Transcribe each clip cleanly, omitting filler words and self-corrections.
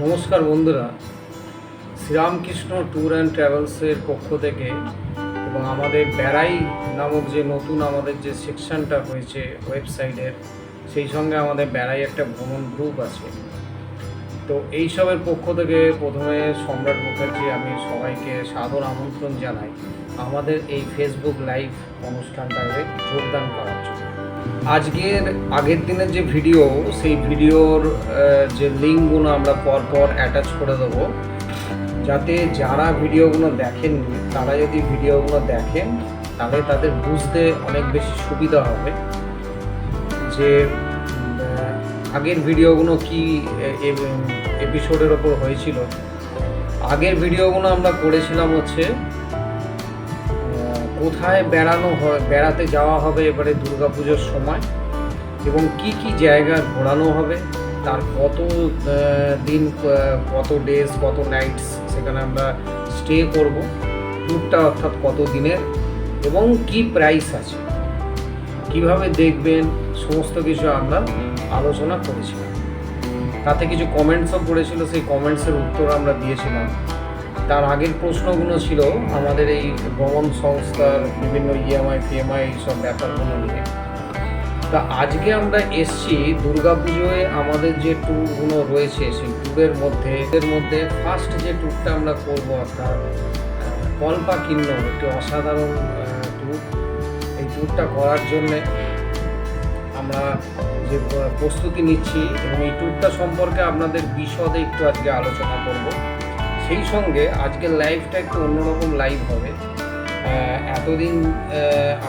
নমস্কার বন্ধুরা, Sri Ramakrishna tour and ট্রাভেলসের পক্ষ থেকে এবং আমাদের বেড়াই নামক যে নতুন আমাদের যে সেকশনটা হয়েছে ওয়েবসাইটের, সেই সঙ্গে আমাদের বেড়াই একটা ভ্রমণ গ্রুপ আছে। তো এইসবের পক্ষ থেকে প্রথমে সম্রাট মুখার্জি আমি সবাইকে সাদর আমন্ত্রণ জানাই আমাদের এই ফেসবুক লাইভ অনুষ্ঠানটাতে যোগদান করার জন্য। আজকের আগের দিনের যে ভিডিও, সেই ভিডিওর যে লিঙ্কগুলো আমরা পরপর অ্যাটাচ করে দেবো, যাতে যারা ভিডিওগুলো দেখেননি তারা যদি ভিডিওগুলো দেখেন তাহলে তাদের বুঝতে অনেক বেশি সুবিধা হবে যে আগের ভিডিওগুলো কি এপিসোডের ওপর হয়েছিল। আগের ভিডিওগুলো আমরা করেছিলাম হচ্ছে কোথায় বেড়াতে যাওয়া হবে এবারে দুর্গাপুজোর সময়, এবং কি কি জায়গা ঘোরানো হবে, তার কত দিন, কত ডেজ, কত নাইটস সেখানে আমরা স্টে করব, ট্যুরটা অর্থাৎ কত দিনের, এবং কি প্রাইস আছে, কিভাবে দেখবেন, সমস্ত কিছু আমরা আলোচনা করেছিলাম। তাতে কিছু কমেন্টসও পড়েছিল, সেই কমেন্টসের উত্তর আমরা দিয়েছিলাম। তার আগের প্রশ্নগুলো ছিল আমাদের এই ভ্রমণ সংস্থার বিভিন্ন ইএমআই এইসব ব্যাপারগুলো নিয়ে। তা আজকে আমরা এসছি দুর্গাপুজোয় আমাদের যে ট্যুরগুলো রয়েছে সেই ট্যুরের মধ্যে ফার্স্ট যে ট্যুরটা আমরা করবো অর্থাৎ কল্পাকিন্নর, একটি অসাধারণ ট্যুর। এই ট্যুরটা করার জন্যে আমরা যে প্রস্তুতি নিচ্ছি এবং এই ট্যুরটা সম্পর্কে আপনাদের বিশদে একটু আজকে আলোচনা করব। সেই সঙ্গে আজকের লাইভটা একটু অন্যরকম লাইভ হবে। এতদিন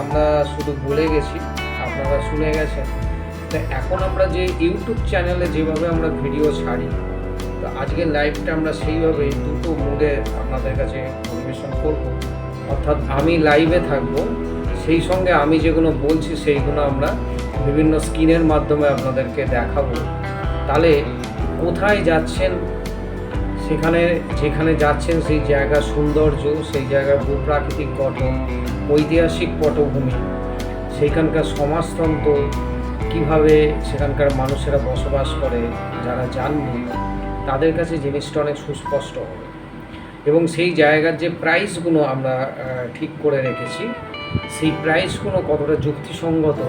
আমরা শুধু বলে গেছি, আপনারা শুনে গেছেন। তো এখন আমরা যে ইউটিউব চ্যানেলে যেভাবে আমরা ভিডিও ছাড়ি, তো আজকের লাইভটা আমরা সেইভাবে দুটো মুডে আপনাদের কাছে পরিবেশন করব। অর্থাৎ আমি লাইভে থাকব, সেই সঙ্গে আমি যেগুলো বলছি সেইগুলো আমরা বিভিন্ন স্ক্রিনের মাধ্যমে আপনাদেরকে দেখাবো। তাহলে কোথায় যাচ্ছেন, যেখানে যাচ্ছেন সেই জায়গার সৌন্দর্য, সেই জায়গার ভূপ্রাকৃতিক গঠন, ঐতিহাসিক পটভূমি, সেইখানকার সমাজতন্ত্র, কীভাবে সেখানকার মানুষেরা বসবাস করে, যারা জাননি তাদের কাছে জিনিসটা অনেক সুস্পষ্ট হবে। এবং সেই জায়গার যে প্রাইসগুলো আমরা ঠিক করে রেখেছি, সেই প্রাইসগুলো কতটা যুক্তিসঙ্গত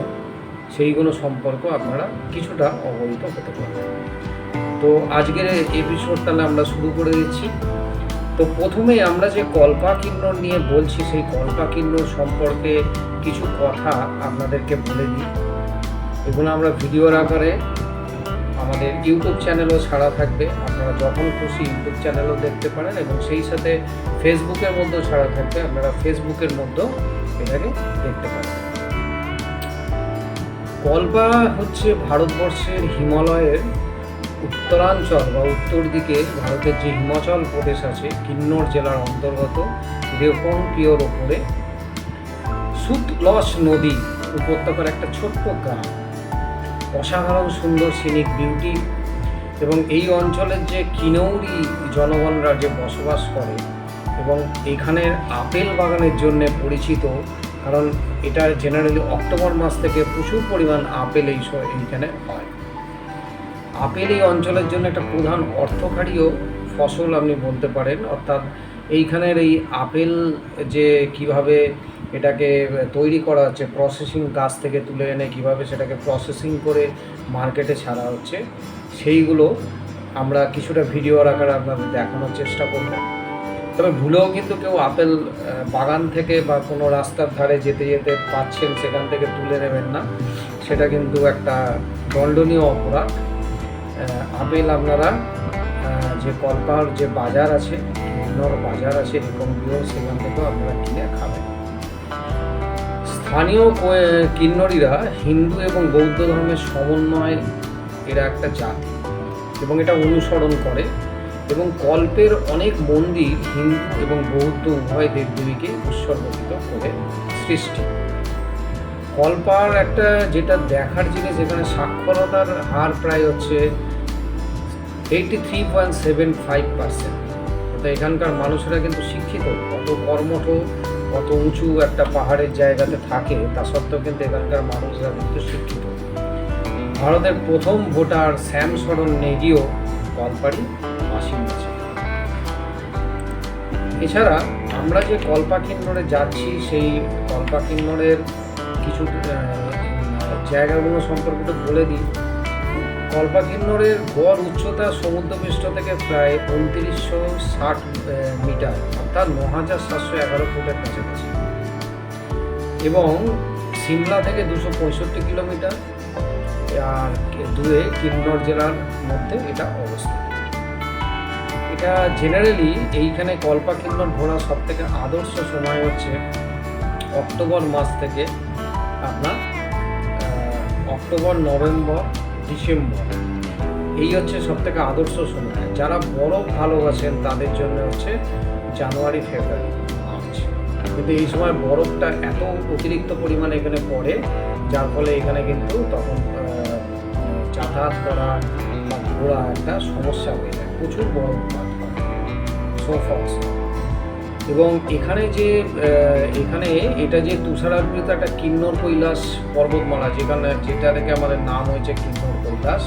সেইগুলো সম্পর্ক আপনারা কিছুটা অবহিত হতে পারবেন। তো আজকের এপিসোড তাহলে আমরা শুরু করে দিচ্ছি। তো প্রথমেই আমরা যে কল্পাকিন্নর নিয়ে বলছি, সেই কল্পাকিন্নর সম্পর্কে কিছু কথা আপনাদেরকে বলে দিই। এগুলো আমরা ভিডিওর আকারে আমাদের ইউটিউব চ্যানেলও ছাড়া থাকবে, আপনারা যখন খুশি ইউটিউব চ্যানেলও দেখতে পারেন, এবং সেই সাথে ফেসবুকের মধ্যেও ছাড়া থাকবে, আপনারা ফেসবুকের মধ্যেও এটাকে দেখতে পারেন। কল্পা হচ্ছে ভারতবর্ষের হিমালয়ের উত্তরাঞ্চল বা উত্তর দিকে ভারতের যে হিমাচল প্রদেশ আছে, কিন্নর জেলার অন্তর্গত রেপনপিওর ওপরে সুতলস নদী উপত্যকার একটা ছোট্ট গ্রাম। অসাধারণ সুন্দর সিনিক বিউটি, এবং এই অঞ্চলের যে কিনৌরি জনগণরা যে বসবাস করে, এবং এখানের আপেল বাগানের জন্য পরিচিত, কারণ এটা জেনারেলি অক্টোবর মাস থেকে প্রচুর পরিমাণ আপেল এইখানে হয়। আপেল এই অঞ্চলের জন্য একটা প্রধান অর্থকারীও ফসল আপনি বলতে পারেন। অর্থাৎ এইখানের এই আপেল যে কিভাবে এটাকে তৈরি করা হচ্ছে, প্রসেসিং, গাছ থেকে তুলে এনে কিভাবে সেটাকে প্রসেসিং করে মার্কেটে ছাড়া হচ্ছে, সেইগুলো আমরা কিছুটা ভিডিওর আকারে আপনাদের দেখানোর চেষ্টা করব। তবে ভুলেও কিন্তু কেউ আপেল বাগান থেকে বা কোনো রাস্তার ধারে যেতে যেতে পাচ্ছেন সেখান থেকে তুলে নেবেন না, সেটা কিন্তু একটা দণ্ডনীয় অপরাধ। আপেল আপনারা যে কল্পার যে বাজার আছে, কিন্নর বাজার আছে রেপনপিওর, সেখান থেকেও আপনারা কিনে খাবেন। স্থানীয় কিন্নরীরা হিন্দু এবং বৌদ্ধ ধর্মের সমন্বয় এরা একটা জাতি, এবং এটা অনুসরণ করে, এবং কল্পের অনেক মন্দির হিন্দু এবং বৌদ্ধ উভয় দেবদেবীকে উৎসর্গিত করে সৃষ্টি। কল্পার একটা যেটা দেখার জিনিস, এখানে সাক্ষরতার হার প্রায় হচ্ছে 83.75%। অর্থাৎ এখানকার মানুষেরা কিন্তু শিক্ষিত, কত কর্মঠ, কত উঁচু একটা পাহাড়ের জায়গাতে থাকে, তা সত্ত্বেও কিন্তু এখানকার মানুষরা কিন্তু শিক্ষিত। ভারতের প্রথম ভোটার শ্যাম শরণ নেগিও কল্পারই এছাড়া আমরা যে কল্পা-কিন্নরে যাচ্ছি সেই কল্পা-কিন্নরের কিছু জায়গাগুলো সম্পর্কে একটু বলে দিই। কল্পা-কিন্নরের গড় উচ্চতা সমুদ্রপৃষ্ঠ থেকে প্রায় ২৯৬০ মিটার, অর্থাৎ ৯৭১১ ফুটের কাছাকাছি, এবং সিমলা থেকে ২৬৫ কিলোমিটার আর দূরে কিন্নর জেলার মধ্যে এটা অবস্থিত। এটা জেনারেলি এইখানে কল্পা-কিন্নর ঘোরা সবথেকে আদর্শ সময় হচ্ছে অক্টোবর মাস থেকে আপনার অক্টোবর, নভেম্বর, ডিসেম্বর, এই হচ্ছে সবথেকে আদর্শ সময়। যারা বরফ ভালোবাসেন তাদের জন্য হচ্ছে জানুয়ারি, ফেব্রুয়ারি, মার্চ। কিন্তু এই সময় বরফটা এত অতিরিক্ত পরিমাণে এখানে পড়ে, যার ফলে এখানে কিন্তু তখন যাতায়াত করা বা ঘোরা একটা সমস্যা হয়ে যায়, প্রচুর বরফপাত হয়, স্নোফলস। এবং এখানে এটা যে তুষারাবৃত একটা কিন্নর কৈলাস পর্বতমালা, যেটা থেকে আমাদের নাম হয়েছে কিন্নর কৈলাস,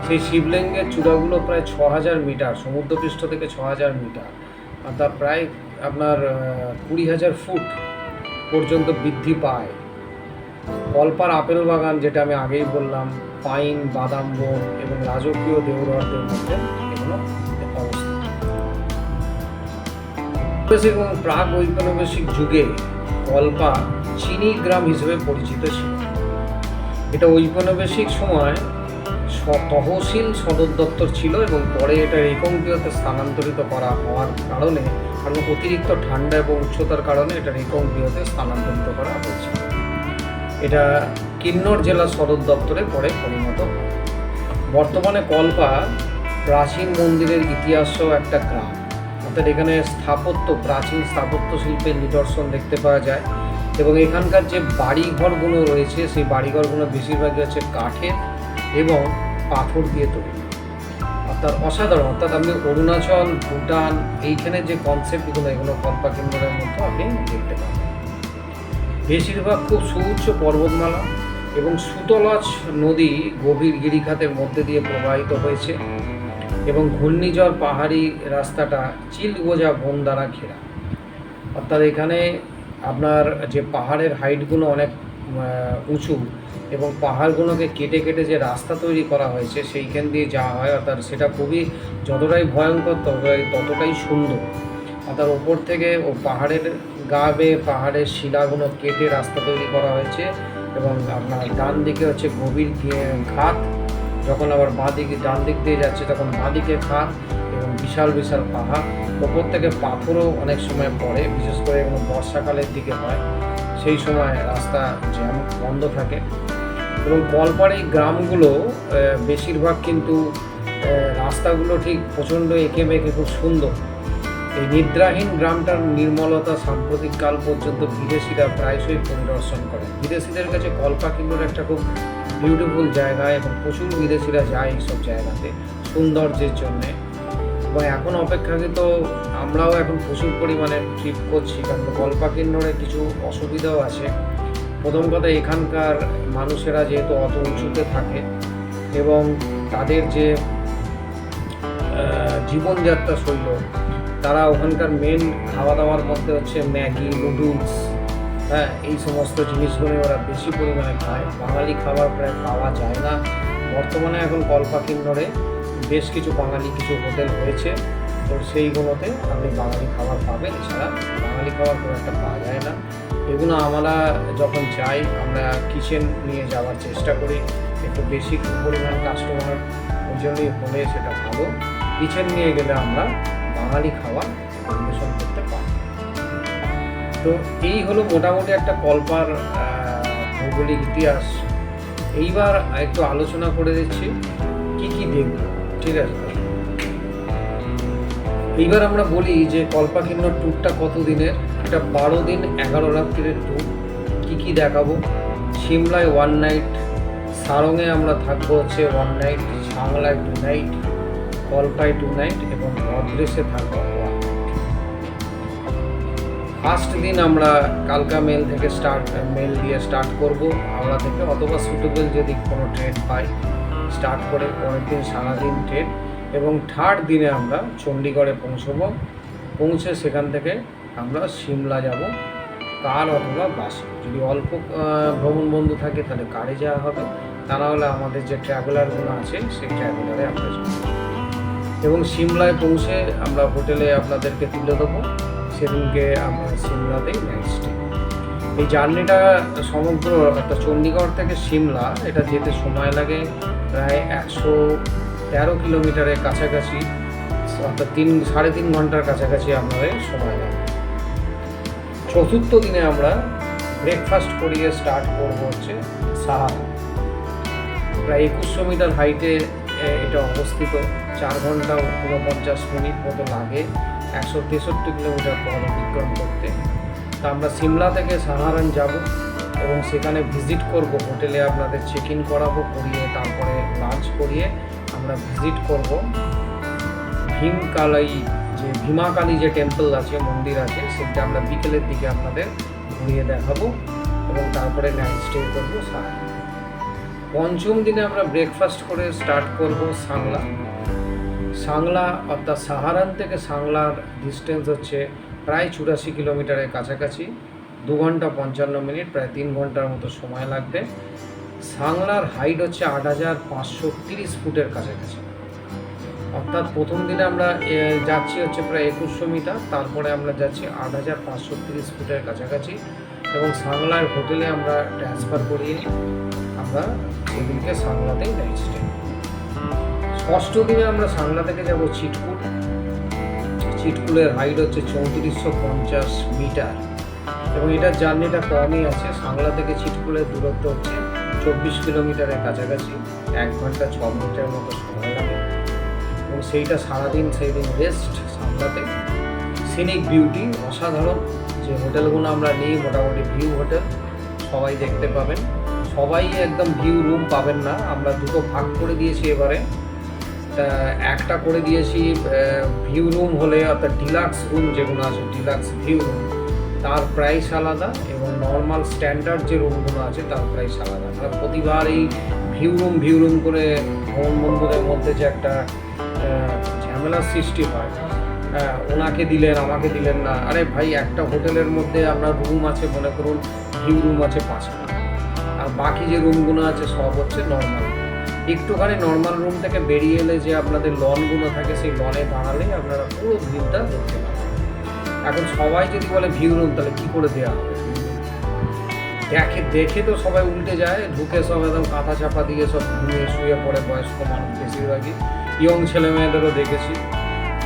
সেই শিবলিঙ্গের চূড়াগুলো প্রায় ৬০০০ মিটার, সমুদ্রপৃষ্ঠ থেকে ৬০০০ মিটার, অর্থাৎ প্রায় আপনার ২০,০০০ ফুট পর্যন্ত বৃদ্ধি পায়। কল্পার আপেল বাগান, যেটা আমি আগেই বললাম, পাইন, বাদাম বন এবং রাজকীয় দেওরদের মধ্যে এগুলো অবস্থিত। এবং প্রাক ঔপনিবেশিক যুগে কল্পা চিনি গ্রাম হিসেবে পরিচিত ছিল। এটা ঔপনিবেশিক সময় তহসিল সদর দপ্তর ছিল এবং পরে এটা রেকংটিওতে স্থানান্তরিত করা হওয়ার কারণে, কারণ অতিরিক্ত ঠান্ডা এবং উচ্চতার কারণে এটা রেকংটিওতে স্থানান্তরিত করা হয়েছে। এটা কিন্নর জেলা সদর দপ্তরে পরে পরিণত হয়। বর্তমানে কল্পা প্রাচীন মন্দিরের ইতিহাসও একটা গ্রাম, অর্থাৎ এখানে প্রাচীন স্থাপত্য শিল্পের নিদর্শন দেখতে পাওয়া যায়। এবং এখানকার যে বাড়িঘরগুলো রয়েছে সেই বাড়িঘরগুলো বেশিরভাগই হচ্ছে কাঠের এবং পাথর দিয়ে তৈরি, অর্থাৎ অসাধারণ। অর্থাৎ আপনি অরুণাচল, ভুটান, এইখানে যে কনসেপ্টগুলো, এগুলো কল্পা-কিন্নরের মধ্যে আপনি দেখতে পাবেন। বেশিরভাগ খুব সুউচ্চ পর্বতমালা এবং সুতলাজ নদী গভীর গিরিখাতের মধ্যে দিয়ে প্রবাহিত হয়েছে এবং ঘূর্ণিঝড় পাহাড়ি রাস্তাটা চিলগোজা বন দ্বারা ঘেরা। অর্থাৎ এখানে আপনার যে পাহাড়ের হাইটগুলো অনেক উঁচু এবং পাহাড়গুলোকে কেটে কেটে যে রাস্তা তৈরি করা হয়েছে সেইখান দিয়ে যাওয়া হয়, অর্থাৎ সেটা খুবই যতটাই ভয়ঙ্কর ততটাই সুন্দর। অর্থাৎ ওপর থেকে পাহাড়ের গা বেয়ে পাহাড়ের শিলাগুলো কেটে রাস্তা তৈরি করা হয়েছে এবং আপনার ডান দিকে হচ্ছে গভীর খাত, যখন আবার ডান দিক দিয়ে যাচ্ছে তখন বাঁ দিকে খাত এবং বিশাল বিশাল পাহাড়। ওপর থেকে পাথরও অনেক সময় পড়ে, বিশেষ করে এগুলো বর্ষাকালের দিকে হয়, সেই সময় রাস্তা জ্যাম বন্ধ থাকে। এবং কল্পার এই গ্রামগুলো বেশিরভাগ কিন্তু রাস্তাগুলো ঠিক প্রচণ্ড এঁকে বেঁকে খুব সুন্দর। এই নিদ্রাহীন গ্রামটার নির্মলতা সাম্প্রতিককাল পর্যন্ত বিদেশিরা প্রায়শই পরিদর্শন করে। বিদেশিদের কাছে কল্পা-কিন্নর একটা খুব বিউটিফুল জায়গা এবং প্রচুর বিদেশিরা যায় এইসব জায়গাতে সৌন্দর্যের জন্যে। এবং এখন অপেক্ষাকৃত আমরাও এখন প্রচুর পরিমাণে ট্রিপ করছি, কারণ কল্পা-কিন্নরে কিছু অসুবিধাও আছে। প্রথম কথা, এখানকার মানুষেরা যেহেতু অত উঁচুতে থাকে এবং তাদের যে জীবনযাত্রা শৈল, তারা ওখানকার মেন খাওয়া দাওয়ার মধ্যে হচ্ছে ম্যাগি, নুডলস, এই সমস্ত জিনিসগুলো ওরা বেশি পরিমাণে খায়। বাঙালি খাবার প্রায় পাওয়া যায় না। বর্তমানে এখন কল্পা-কিন্নরে বেশ কিছু বাঙালি হোটেল হয়েছে, তো সেইগুলোতে আপনি বাঙালি খাবার পাবেন, এছাড়া বাঙালি খাবার খুব একটা পাওয়া যায় না। এগুলো আমরা যখন যাই আমরা কিচেন নিয়ে যাওয়ার চেষ্টা করি, একটু বেশি পরিমাণ কাস্টমার ওই জন্যই হলে সেটা ভালো। কিচেন নিয়ে গেলে আমরা বাঙালি খাবার পরিবেশন করতে পারি। তো এই হলো মোটামুটি একটা কল্পার ভৌগোলিক ইতিহাস। এইবার একটু আলোচনা করে দিচ্ছি কি কি দেখব, ঠিক আছে? এইবার আমরা বলি যে কল্পা-কিন্নর ট্যুরটা কত দিনের। এটা 12 দিন 11 রাত্রির ট্যুর। কি কি দেখাবো? সিমলায় 1 নাইট, সারংয়ে আমরা থাকবো হচ্ছে 1 নাইট, চাংলায় 2 নাইট, কল্পায় 2 নাইট এবং ভদ্রেশে থাকবো 1 নাইট। ফার্স্ট দিন আমরা কালকা মেল দিয়ে স্টার্ট করব, হাওড়া থেকে, অথবা সুটেবল যদি কোনো ট্রেন পাই স্টার্ট করে পরের দিন সারাদিন ট্রেন, এবং থার্ড দিনে আমরা চণ্ডীগড়ে পৌঁছবো পৌঁছে সেখান থেকে আমরা সিমলা যাব কার অথবা বাসে। যদি অল্প ভ্রমণ বন্ধু থাকে তাহলে কারে যাওয়া হবে, তা না হলে আমাদের যে ট্রাভেলারগুলো আছে সেই ট্রাভেলারে আমরা যাব। এবং সিমলায় পৌঁছে আমরা হোটেলে আপনাদেরকে তুলে দেবো, সেদিনকে আমরা সিমলাতেই নাইট স্টে। এই জার্নিটা সমগ্র একটা চণ্ডীগড় থেকে সিমলা, এটা যেতে সময় লাগে প্রায় 113 কিলোমিটারের কাছাকাছি, অর্থাৎ 3.5 ঘন্টার কাছাকাছি আমাদের সময় লাগে। চতুর্থ দিনে আমরা ব্রেকফাস্ট করিয়ে স্টার্ট করবো হচ্ছে সাহারা। প্রায় 2100 মিটার হাইটে এটা অবস্থিত। 4 ঘন্টা 49 মিনিট মতো লাগে 163 কিলোমিটার পথ অতিক্রম করতে। তা আমরা সিমলা থেকে সাহারান যাব এবং সেখানে ভিজিট করব, হোটেলে আপনাদের চেক ইন করাবো, করিয়ে তারপরে লাঞ্চ করিয়ে আমরা ভিজিট করব ভীমাকালী যে টেম্পল আছে, মন্দির আছে, সেটা আমরা বিকেলের দিকে আপনাদের ঘুরিয়ে দেখাবো এবং তারপরে নাইট স্টে করবো সাহারা। পঞ্চম দিনে আমরা ব্রেকফাস্ট করে স্টার্ট করব সাংলা অর্থাৎ সাহারান থেকে সাংলার ডিস্টেন্স হচ্ছে প্রায় 84 কিলোমিটারের কাছাকাছি, 2 ঘন্টা 55 মিনিট, প্রায় 3 ঘন্টার মতো সময় লাগবে। সাংলার হাইট হচ্ছে 8530 ফুটের কাছাকাছি। অর্থাৎ প্রথম দিনে আমরা যাচ্ছি হচ্ছে প্রায় 2100 মিটার, তারপরে আমরা যাচ্ছি 8530 ফুটের কাছাকাছি এবং সাংলার হোটেলে আমরা ট্রান্সফার করিয়ে আমরা সেদিনকে সাংলাতেই নাইট স্টে। ষষ্ঠ দিনে আমরা সাংলা থেকে যাব চিটকুলের হাইট হচ্ছে 3450 মিটার এবং এটার জার্নিটা কমই আছে। সাংলা থেকে চিটকুলের দূরত্ব হচ্ছে 24 কিলোমিটারের কাছাকাছি, 1 ঘন্টা 6 মিনিটের মতো সময় লাগে এবং সেইটা সারাদিন সেইদিন রেস্ট সাংলাতে। সিনিক বিউটি অসাধারণ, যে হোটেলগুলো আমরা নিই মোটামুটি ভিউ হোটেল, সবাই দেখতে পাবেন। সবাই একদম ভিউ রুম পাবেন না, আমরা দুটো ভাগ করে দিয়েছি এবারে। একটা করে দিয়েছি ভিউ রুম হলে, অর্থাৎ ডিলাক্স রুম যেগুলো আছে, ডিলাক্স ভিউ রুম, তার প্রাইস আলাদা এবং নর্মাল স্ট্যান্ডার্ড যে রুমগুলো আছে তার প্রাইস আলাদা। আমরা প্রতিবার এই ভিউ রুম করে ভ্রমণ বন্ধুদের মধ্যে যে একটা ঝামেলার সৃষ্টি হয়, ওনাকে দিলেন আমাকে দিলেন না। আরে ভাই, একটা হোটেলের মধ্যে আপনার রুম আছে মনে করুন ভিউ রুম আছে 5টা, আর বাকি যে রুমগুলো আছে সব হচ্ছে নর্মাল। একটুখানি নর্মাল রুম থেকে বেরিয়ে এলে যে আপনাদের লনগুলো থাকে, সেই লনে দাঁড়ালেই আপনারা পুরো ভিউটা দেখতে পাবেন। এখন সবাই যদি বলে ভিউ রুম, তাহলে কী করে দেওয়া হবে? দেখে তো সবাই উল্টে যায়, ঢুকে সব একদম কাঁথা চাপা দিয়ে সব ঘুমিয়ে শুয়ে পড়ে, বয়স্ক মানুষ বেশিরভাগই, ইয়ং ছেলে মেয়েদেরও দেখেছি।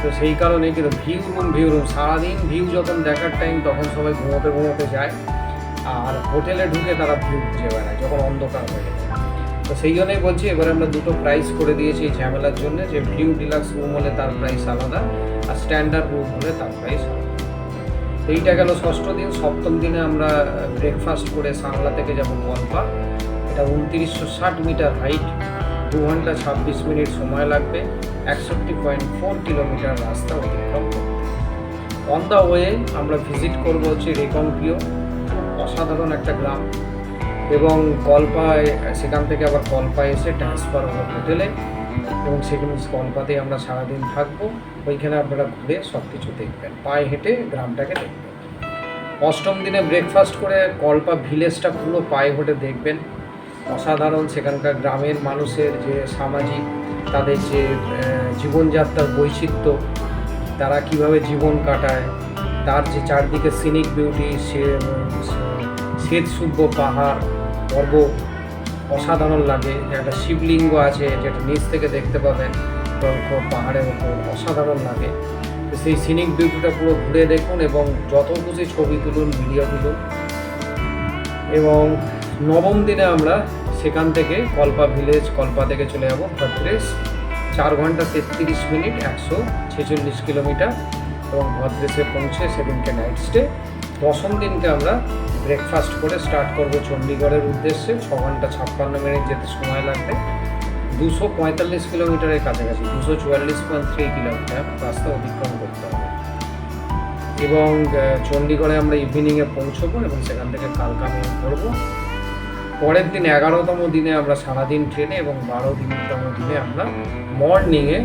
তো সেই কারণে কিন্তু ভিউ রুম সারাদিন ভিউ যখন দেখার টাইম তখন সবাই ঘুমোতে যায়, আর হোটেলে ঢুকে তারা ভিউ খুঁজে বেড়ায় যখন অন্ধকার হয়ে যায়। তো সেই জন্যই বলছি, এবারে আমরা দুটো প্রাইস করে দিয়েছি এই ঝামেলার জন্য, যে ভিউ ডিলাক্স রুম হলে তার প্রাইস আলাদা আর স্ট্যান্ডার্ড রুম হলে তার প্রাইস আলাদা। এইটা গেল ষষ্ঠ দিন। সপ্তম দিনে আমরা ব্রেকফাস্ট করে সাংলা থেকে যাব কল্পা। এটা 2960 মিটার হাইট, 2 ঘন্টা 26 মিনিট সময় লাগবে, 61.4 কিলোমিটার রাস্তা অতিক্রম করতে। অন দ্য ওয়ে আমরা ভিজিট করবো হচ্ছে রেকংপিও, অসাধারণ একটা গ্রাম, এবং কল্পায় সেখান থেকে আবার কল্পায় এসে ট্রান্সফার হবো হোটেলে এবং সেখানে কল্পাতেই আমরা সারাদিন থাকবো। ওইখানে আপনারা ঘুরে সব কিছু দেখবেন, পায়ে হেঁটে গ্রামটাকে দেখবেন। অষ্টম দিনে ব্রেকফাস্ট করে কল্পা ভিলেজটা পুরো পায়ে হেঁটে দেখবেন, অসাধারণ। সেখানকার গ্রামের মানুষের যে সামাজিক, তাদের যে জীবনযাত্রার বৈচিত্র্য, তারা কিভাবে জীবন কাটায়, তার যে চারদিকে সিনিক বিউটি, শ্বেতশুভ্র পাহাড় পর্বত, অসাধারণ লাগে। একটা শিবলিঙ্গ আছে যেটা নিচ থেকে দেখতে পাবেন পাহাড়ের ওপর, অসাধারণ লাগে। তো সেই সিনিক বিউটিটা পুরো ঘুরে দেখুন এবং যত খুশি ছবি তুলুন, ভিডিও তুলুন। এবং নবম দিনে আমরা সেখান থেকে কল্পা থেকে চলে যাব ভদ্রেশ, 4 ঘন্টা 33 মিনিট, 146 কিলোমিটার এবং ভদ্রেশে পৌঁছে সেদিনকে নাইট স্টে। দশম দিনকে আমরা ব্রেকফাস্ট করে স্টার্ট করব চণ্ডীগড়ের উদ্দেশ্যে। 6 ঘন্টা 56 মিনিট যেতে সময় লাগবে, 245 কিলোমিটারের কাছাকাছি, 244.3 কিলোমিটার রাস্তা অতিক্রম করতে হবে। এবং চণ্ডীগড়ে আমরা ইভিনিংয়ে পৌঁছবো এবং সেখান থেকে কালকামি করবো। পরের দিন 11তম দিনে আমরা সারাদিন ট্রেনে এবং 12তম দিনে আমরা মর্নিংয়ে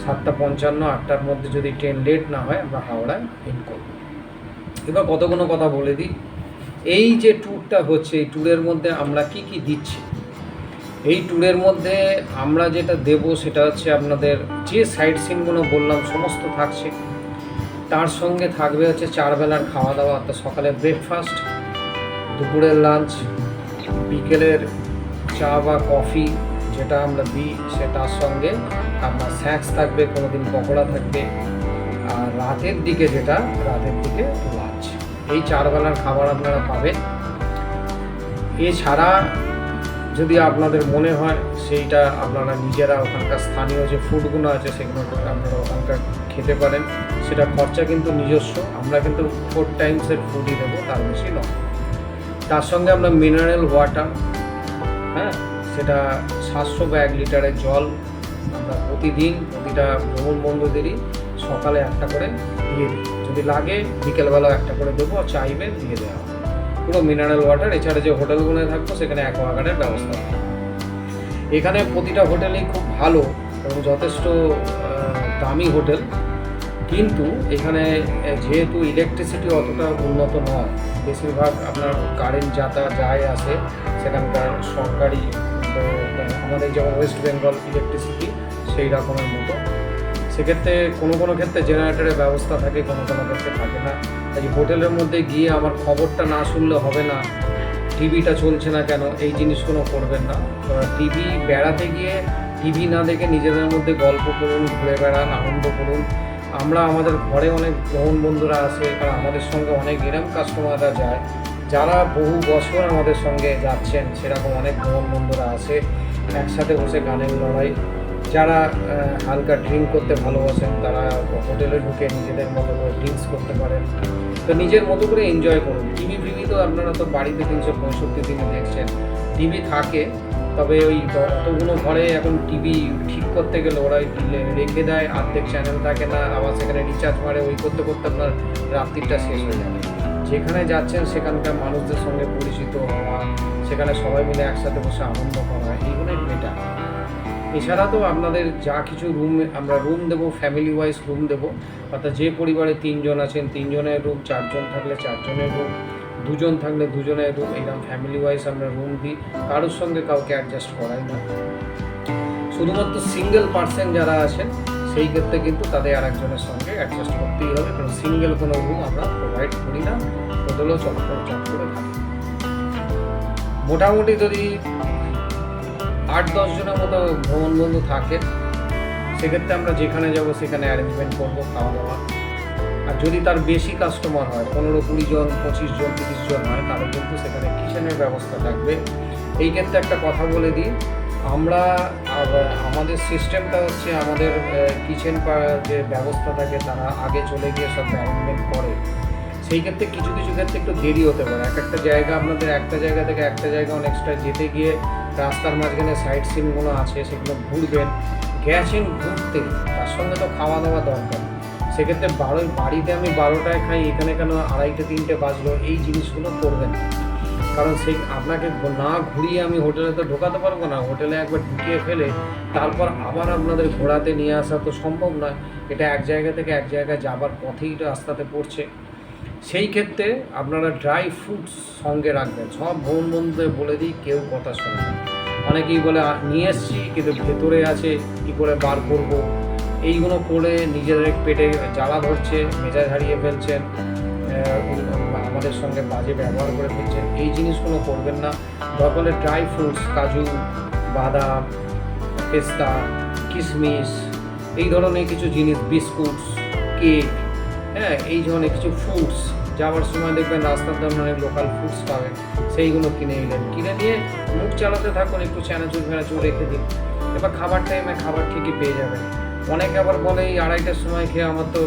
7:55 8টার মধ্যে যদি ট্রেন লেট না হয় আমরা হাওড়ায় হিট করব। এবার কতগুলো কথা বলে দিই। এই যে ট্যুরটা হচ্ছে, এই ট্যুরের মধ্যে আমরা কি কি দিচ্ছি। এই ট্যুরের মধ্যে আমরা যেটা দেব সেটা হচ্ছে আপনাদের যে সাইট সিনগুলো বললাম সমস্ত থাকছে। তার সঙ্গে থাকবে হচ্ছে 4 বেলার খাওয়া দাওয়া, অর্থাৎ সকালে ব্রেকফাস্ট, দুপুরের লাঞ্চ, বিকেলের চা বা কফি যেটা আমরা দিই সে, তার সঙ্গে আপনার স্ন্যাক্স থাকবে, কোনো দিন পকোড়া থাকবে, আর রাতের দিকে লাঞ্চ। এই 4 বেলার খাবার আপনারা পাবেন। এছাড়া যদি আপনাদের মনে হয় সেইটা আপনারা নিজেরা ওখানকার স্থানীয় যে ফুডগুলো আছে সেগুলো আপনারা ওখানকার খেতে পারেন। সেটা খরচা কিন্তু নিজস্ব, আমরা কিন্তু 4 টাইমসের ফুডই দেবো, তার বেশি নয়। তার সঙ্গে আমরা মিনারেল ওয়াটার, হ্যাঁ, সেটা 700 বা 1 লিটারের জল আমরা প্রতিদিন প্রতিটা ভ্রমণ বন্ধুদেরই সকালে একটা করে দিয়ে দিই। যদি লাগে বিকেলবেলা একটা করে দেবো, চাইবে দিয়ে দেওয়া হবে পুরো মিনারেল ওয়াটার। এছাড়া যে হোটেলগুলো থাকবো সেখানে অ্যাকোয়াগার্ডের ব্যবস্থা থাকে। এখানে প্রতিটা হোটেলই খুব ভালো এবং যথেষ্ট দামি হোটেল, কিন্তু এখানে যেহেতু ইলেকট্রিসিটি অতটা উন্নত নয়, বেশিরভাগ আপনার কারেন্ট যায় আসে সেখানকার সরকারি, আমাদের যেমন ওয়েস্ট বেঙ্গল ইলেকট্রিসিটি সেই রকমের মতো। সেক্ষেত্রে কোনো ক্ষেত্রে জেনারেটরের ব্যবস্থা থাকে, কোনো ক্ষেত্রে থাকে না। তাই হোটেলের মধ্যে গিয়ে আমার খবরটা না শুনলে হবে না, টিভিটা চলছে না কেন, এই জিনিসগুলো করবেন না। টিভি বেড়াতে গিয়ে টিভি না দেখে নিজেদের মধ্যে গল্প করুন, ঘুরে বেড়ান, আনন্দ করুন। আমরা আমাদের ঘরে অনেক ভ্রমণ বন্ধুরা আসে, কারণ আমাদের সঙ্গে অনেক এরম কাস্টমাররা যায় যারা বহু বছর আমাদের সঙ্গে যাচ্ছেন, সেরকম অনেক ভ্রমণ বন্ধুরা আসে। একসাথে বসে গানের লড়াই, যারা হালকা ড্রিঙ্ক করতে ভালোবাসেন তারা হোটেলে ঢুকে নিজেদের মতো করে ড্রিঙ্কস করতে পারেন। তো নিজের মতো করে এনজয় করুন। টিভি তো আপনারা তো বাড়িতে 365 দিনে দেখছেন টিভি থাকে, তবে ওই অতগুলো ঘরে এখন টিভি ঠিক করতে গেলে ওরা রেখে দেয়, অর্ধেক চ্যানেল থাকে না, আবার সেখানে রিচার্জ মারে, ওই করতে আপনার রাত্রিটা শেষ হয়ে যাবে। যেখানে যাচ্ছেন সেখানকার মানুষদের সঙ্গে পরিচিত হওয়া, সেখানে সবাই মিলে একসাথে বসে আনন্দ করা, এইগুলোই বেটার। এছাড়া তো আপনাদের যা কিছু আমরা রুম দেবো, ফ্যামিলি ওয়াইজ রুম দেবো, অর্থাৎ যে পরিবারে 3 জন আছেন 3 জনের রুম, 4 জন থাকলে 4 জনের রুম, 2 জন থাকলে 2 জনের রুম, এইরকম ফ্যামিলি ওয়াইজ আমরা রুম দিই। কারোর সঙ্গে কাউকে অ্যাডজাস্ট করাই না। শুধুমাত্র সিঙ্গেল পার্সন যারা আছেন সেই ক্ষেত্রে কিন্তু তাদের আর একজনের সঙ্গে অ্যাডজাস্ট করতেই হবে, কারণ সিঙ্গেল কোনো রুম আমরা প্রোভাইড করি না, হোটেলও চট করে থাকি। মোটামুটি যদি 8-10 জনের মতো ভ্রমণ বন্ধু থাকে, সেক্ষেত্রে আমরা যেখানে যাব সেখানে অ্যারেঞ্জমেন্ট করবো খাওয়া দাওয়া। আর যদি তার বেশি কাস্টমার হয়, 15-20 জন 25 জন 30 জন হয়, তাহলে কিন্তু সেখানে কিচেনের ব্যবস্থা থাকবে। এই ক্ষেত্রে একটা কথা বলে দিই, আমাদের সিস্টেমটা হচ্ছে আমাদের কিচেন যে ব্যবস্থা থাকে তারা আগে চলে গিয়ে সব অ্যারেঞ্জমেন্ট করে। সেই ক্ষেত্রে কিছু ক্ষেত্রে একটু দেরি হতে পারে। একটা জায়গা আপনাদের একটা জায়গা থেকে একটা জায়গা অনেকটা যেতে গিয়ে রাস্তার মাঝখানে সাইট সিনগুলো আছে সেগুলো ঘুরবেন, গেছেন ঘুরতে, তার সঙ্গে তো খাওয়া দাওয়া দরকার। সেক্ষেত্রে বাড়িতে আমি 12টায় খাই, এখানে কেন 2:30-3টে বাজলো, এই জিনিসগুলো করবেন। কারণ আপনাকে না ঘুরিয়ে আমি হোটেলে তো ঢোকাতে পারবো না। হোটেলে একবার ঢুকিয়ে ফেলে তারপর আবার আপনাদের ঘোরাতে নিয়ে আসা তো সম্ভব নয়। এটা এক জায়গা থেকে এক জায়গায় যাবার পথেই রাস্তাতে পড়ছে। সেই ক্ষেত্রে আপনারা ড্রাই ফ্রুটস সঙ্গে রাখবেন। সব ভ্রমণ বন্ধুদের বলে দিই, কেউ কথা শোনে না। অনেকেই বলে নিয়ে এসছি কিন্তু ভেতরে আছে, কী করে বার করবো, এইগুলো করে নিজেদের পেটে জ্বালা ধরছে, মেজাজ হারিয়ে ফেলছেন, আমাদের সঙ্গে বাজে ব্যবহার করে ফেলছেন। এই জিনিসগুলো করবেন না। দরকার ড্রাই ফ্রুটস, কাজু, বাদাম, পেস্তা, কিশমিশ, এই ধরনের কিছু জিনিস, বিস্কুটস, কেক, হ্যাঁ, এই ধরনের কিছু ফ্রুটস, যাওয়ার সময় দেখবেন রাস্তার ধারে অনেক লোকাল ফ্রুটস পাবেন, সেইগুলো কিনে নিয়ে মুখ চালাতে থাকুন, একটু চানাচুর রেখে দিন। এবার খাবার টাইমে খাবার ঠিকই পেয়ে যাবেন। অনেকে আবার বলে এই 2:30টার সময় খেয়ে আমার তো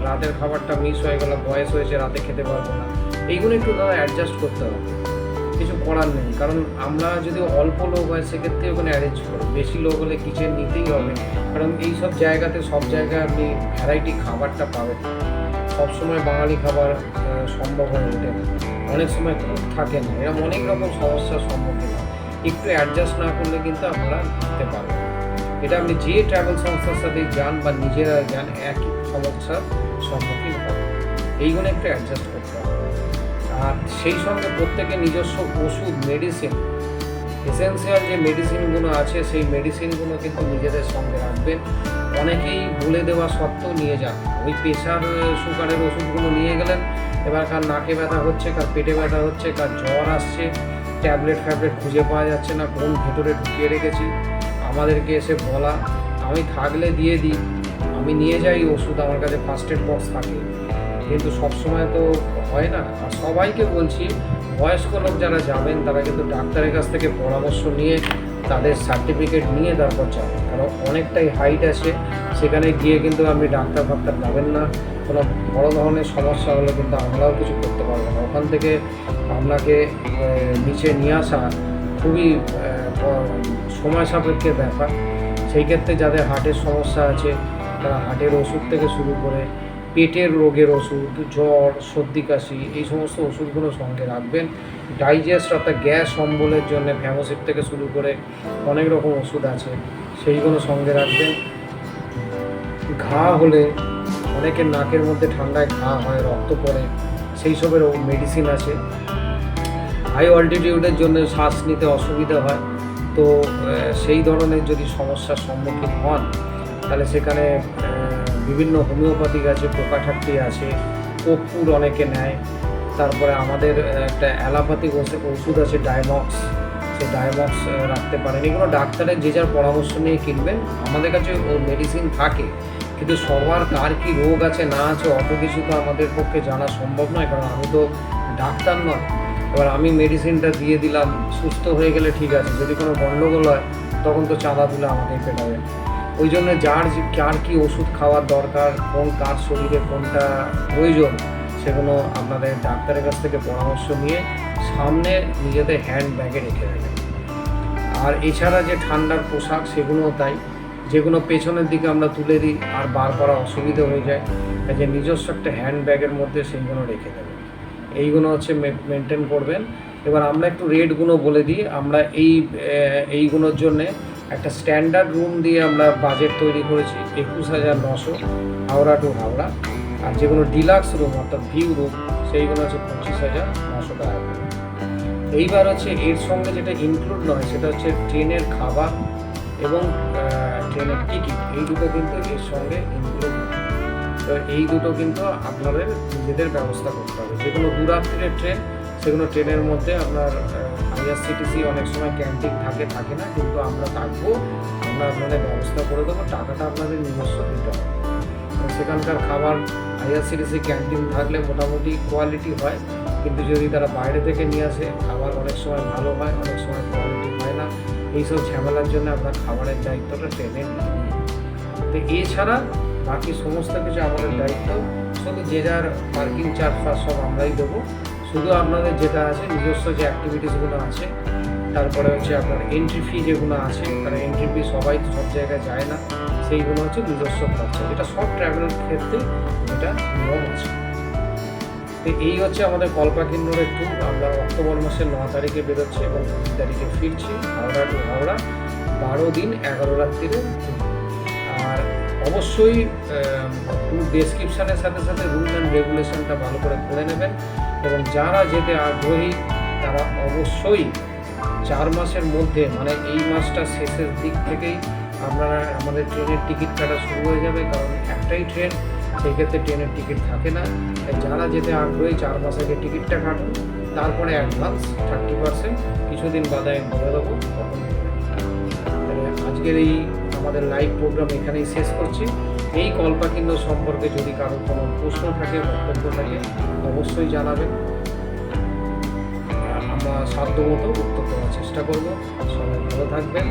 রাতের খাবারটা মিস হয়ে গেল, বয়স হয়েছে, রাতে খেতে পারবো না। এইগুলো একটু দাদা অ্যাডজাস্ট করতে হবে, কিছু করার নেই। কারণ আমরা যদি অল্প লোক হয় সেক্ষেত্রে ওখানে অ্যারেঞ্জ করি, বেশি লোক হলে কিচেন নিতেই হবে। কারণ এই সব জায়গাতে সব জায়গায় আপনি ভ্যারাইটি খাবারটা পাবেন। সবসময় বাঙালি খাবার সম্ভব হয়ে ওঠে না, অনেক সময় খুব থাকে না, এরকম অনেক রকম সমস্যার সম্মুখীন হয়। একটু অ্যাডজাস্ট না করলে কিন্তু আপনারা দিতে পারবেন। এটা আপনি যে ট্রাভেল সংস্থার সাথে যান বা নিজেরা যান একই সমস্যার সম্মুখীন হবে। এইগুলো একটু অ্যাডজাস্ট করতে হবে। আর সেই সঙ্গে প্রত্যেকে নিজস্ব ওষুধ, মেডিসিন, এসেন্সিয়াল যে মেডিসিনগুলো আছে সেই মেডিসিনগুলো কিন্তু নিজেদের সঙ্গে রাখবেন। অনেকেই বলে দেওয়া সত্ত্বেও নিয়ে যান। ওই প্রেশার সুগারের ওষুধগুলো নিয়ে গেলেন, এবার কার নাকে ব্যথা হচ্ছে, কার পেটে ব্যথা হচ্ছে, কার জ্বর আসছে, ট্যাবলেট খুঁজে পাওয়া যাচ্ছে না, কোন ভেতরে ঢুকিয়ে রেখেছি। আমাদেরকে এসে বলা, আমি থাকলে দিয়ে দিই, আমি নিয়ে যাই ওষুধ, আমার কাছে ফার্স্ট এড বক্স থাকে, কিন্তু সবসময় তো হয় না। আর সবাইকে বলছি, বয়স্ক লোক যারা যাবেন তারা কিন্তু ডাক্তারের কাছ থেকে পরামর্শ নিয়ে তাদের সার্টিফিকেট নিয়ে তারপর যাবেন, কারণ অনেকটাই হাইট আছে, সেখানে গিয়ে কিন্তু আপনি ডাক্তার যাবেন না। কোনো বড় ধরনের সমস্যা হলে কিন্তু আমরাও কিছু করতে পারবো না। ওখান থেকে আপনাকে নিচে নিয়ে আসা খুবই সময় সাপেক্ষের ব্যাপার। সেই ক্ষেত্রে যাদের হার্টের সমস্যা আছে তারা হার্টের ওষুধ থেকে শুরু করে পেটের রোগের ওষুধ, জ্বর, সর্দি কাশি, এই সমস্ত ওষুধগুলো সঙ্গে রাখবেন। ডাইজেস্ট অর্থাৎ গ্যাস অম্বলের জন্য ফ্যামোসিড থেকে শুরু করে অনেক রকম ওষুধ আছে, সেইগুলো সঙ্গে রাখবেন। ঘা হলে, অনেকের নাকের মধ্যে ঠান্ডায় ঘা হয়, রক্ত পড়ে, সেই সবের মেডিসিন আছে। হাই অল্টিটিউডের জন্য শ্বাস নিতে অসুবিধা হয়, তো সেই ধরনের যদি সমস্যার সম্মুখীন হন তাহলে সেখানে বিভিন্ন হোমিওপ্যাথিক আছে, পোকাঠাট্টি আছে, কর্পূর অনেকে নেয়। তারপরে আমাদের একটা অ্যালোপ্যাথিক ওষুধ আছে ডায়মক্স, সেই ডায়মক্স রাখতে পারেন। এগুলো ডাক্তারের যে যার পরামর্শ নিয়ে কিনবেন। আমাদের কাছে মেডিসিন থাকে, কিন্তু সবার কার কী রোগ আছে না আছে অত কিছু তো আমাদের পক্ষে জানা সম্ভব নয়, কারণ আমি তো ডাক্তার নয়। এবার আমি মেডিসিনটা দিয়ে দিলাম, সুস্থ হয়ে গেলে ঠিক আছে, যদি কোনো গণ্ডগোল হয় তখন তো চাঁদা তুলে আমাকেই পেটাবে। ওই জন্য কার কী ওষুধ খাওয়ার দরকার, কার শরীরে কোনটা প্রয়োজন, সেগুলো আপনাদের ডাক্তারের কাছ থেকে পরামর্শ নিয়ে সামনে নিজেদের হ্যান্ড ব্যাগে রেখে দেবেন। আর এছাড়া যে ঠান্ডার পোশাক, সেগুলোও তাই, যেগুলো পেছনের দিকে আমরা তুলে দিই আর বার করা অসুবিধা হয়ে যায়, তাই যে নিজস্ব একটা হ্যান্ড ব্যাগের মধ্যে সেইগুলো রেখে দেবেন। এইগুলো হচ্ছে মেনটেন করবেন। এবার আমরা একটু রেটগুলো বলে দিই। আমরা এইগুলোর জন্যে একটা স্ট্যান্ডার্ড রুম দিয়ে আমরা বাজেট তৈরি করেছি 21,900 হাওড়া টু হাওড়া। আর যেগুলো ডিলাক্স রুম অর্থাৎ ভিউ রুম, সেইগুলো হচ্ছে 25,900 টাকা করে। এইবার হচ্ছে এর সঙ্গে যেটা ইনক্লুড নয় সেটা হচ্ছে ট্রেনের খাবার এবং ট্রেনের টিকিট, এই দুটো কিন্তু এর সঙ্গে ইনক্লুড নয়। তো এই দুটো কিন্তু আপনাদের নিজেদের ব্যবস্থা করতে হবে। যেগুলো দূরান্তের ট্রেন, সেগুলো ট্রেনের মধ্যে আপনার IRCTC অনেক সময় ক্যান্টিন থাকে না, কিন্তু আমরা থাকবো, আমরা আপনাদের ব্যবস্থা করে দেবো, টাকাটা আপনাদের নিজস্ব দিতে হবে। সেখানকার খাবার IRCTC ক্যান্টিন থাকলে মোটামুটি কোয়ালিটি হয়, কিন্তু যদি তারা বাইরে থেকে নিয়ে আসে খাবার অনেক সময় ভালো হয়, অনেক সময় কোয়ালিটি হয় না। এইসব ঝামেলার জন্য আমরা খাবারের দায়িত্বটা ট্রেনে নিই। তো এছাড়া বাকি সমস্ত কিছু আমাদের দায়িত্ব, শুধু যে যার পার্কিং চার্জ সব আমরাই দেবো। শুধু আপনাদের যেটা আছে নিজস্ব যে অ্যাক্টিভিটিসগুলো আছে, তারপরে হচ্ছে আপনার এন্ট্রি ফি যেগুলো আছে, কারণ এন্ট্রি ফি সবাই সব জায়গায় যায় না, সেইগুলো হচ্ছে নিজস্ব খরচা, যেটা সব ট্রাভেলের ক্ষেত্রে এটা নিয়ম আছে। তো এই হচ্ছে আমাদের কল্পাকিন্নরের ট্যুর। আমরা অক্টোবর মাসের 9 তারিখে বেরোচ্ছি এবং 3 তারিখে ফিরছি হাওড়া টু হাওড়া, 12 দিন 11 রাত্রিরে। আর অবশ্যই ট্যুর ডেসক্রিপশানের সাথে সাথে রুল অ্যান্ড রেগুলেশনটা ভালো করে পড়ে নেবেন, এবং যারা যেতে আগ্রহী তারা অবশ্যই 4 মাসের মধ্যে, মানে এই মাসটা শেষের দিক থেকেই আপনারা আমাদের ট্রেনের টিকিট কাটা শুরু হয়ে যাবে, কারণ একটাই ট্রেন, সেই ক্ষেত্রে ট্রেনের টিকিট থাকে না। তাই যারা যেতে আগ্রহী 4 মাস আগে টিকিটটা কাটুন, তারপরে অ্যাডভান্স 30% কিছুদিন বাদে আমি বলে দেবো তখন। আজকের এই আমাদের লাইভ প্রোগ্রাম এখানেই শেষ করছি। এই কল্পাকিন্নর সম্পর্কে যদি কারোর কোনো প্রশ্ন থাকে, বক্তব্য থাকে, অবশ্যই জানাবেন, আমরা সাধ্যমতো উত্তর দেওয়ার চেষ্টা করব। সবাই ভালো থাকবেন।